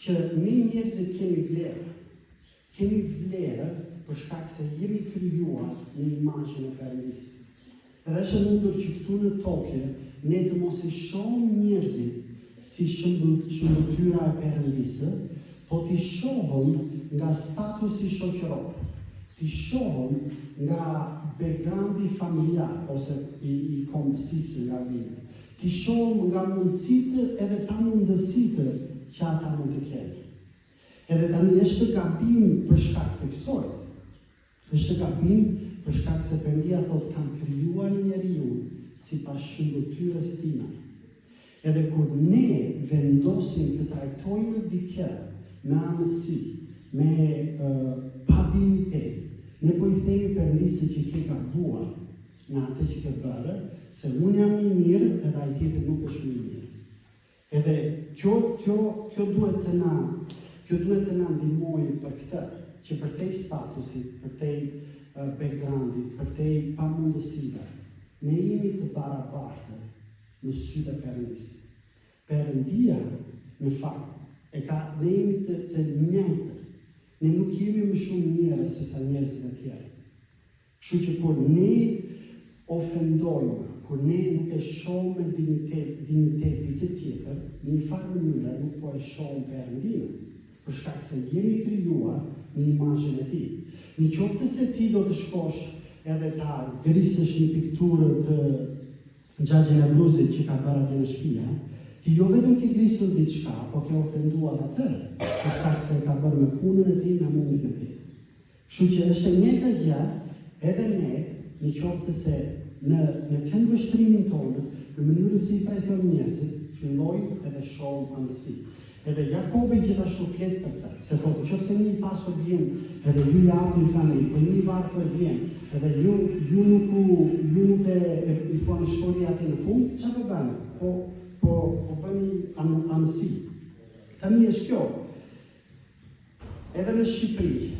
që ne njerëzit kemi vlerë. Kemi vlerë për shkak se jemi krijuar në imazhin e Perëndisë. Edhe është mundur që këtu në tokë ne të mos i shohim njerëzit si shëmbëtyra e Perëndisë, po t'i shohim nga statusi shoqëror, t'i shohim nga backgroundi familjar ose i kombësisë nga vite, t'i shohim nga mundësitë edhe pamundësitë që ata mund të kenë. Edhe tani është gabim për shkak të kësaj. Është gabim për shkak se Perëndia thotë kam krijuar njeriu sipas shëmbëtyrës time. Edhe kur ne vendosim të trajtojmë dikë me anësi, me padinitet, ne po i themi Perëndisë që ke gabuar në atë që ke bërë, se unë jam i mirë edhe ai tjetër nuk është i mirë. Edhe kjo duhet të na ndihmojë për këtë, që për te statusit, për te backgroundit, për te pamundësive, ne jemi të barabartë në sytë e Perëndisë. Perëndia, në fakt, ne jemi të njëjtë. Ne nuk jemi më shumë njerëz se sa njerëzit e tjerë. Kështu që kur ne ofendojmë, kur ne nuk e shohim me dignitet dikë tjetër, në një farë mënyrë nuk po e shohim Perëndinë, për shkak se jemi krijuar në imazhin e tij. Në qoftë se ti do të shkosh edhe ta grisësh një pikturë të Xhaxhin e Bluzit që ka bërë atë në shtëpi, ti jo vetëm ke grisur diçka, po ke ofenduar atë, për shkak se ka bërë me punën e tij, me mundin e tij. Kështu që është e njëjta gjë edhe ne, në qoftë se në këndvështrimin tonë, në mënyrën si i trajtojmë njerëzit, fillojmë edhe shohim anësi. Edhe Jakobi gjithashtu flet për këtë, se thotë nëse një pasur vjen, edhe ju japni familje, po një varfër vjen, edhe ju nuk e thoni shkoni atë në fund, çfarë do bëni? Po bëni anësi. Tani është kjo. Edhe në Shqipëri,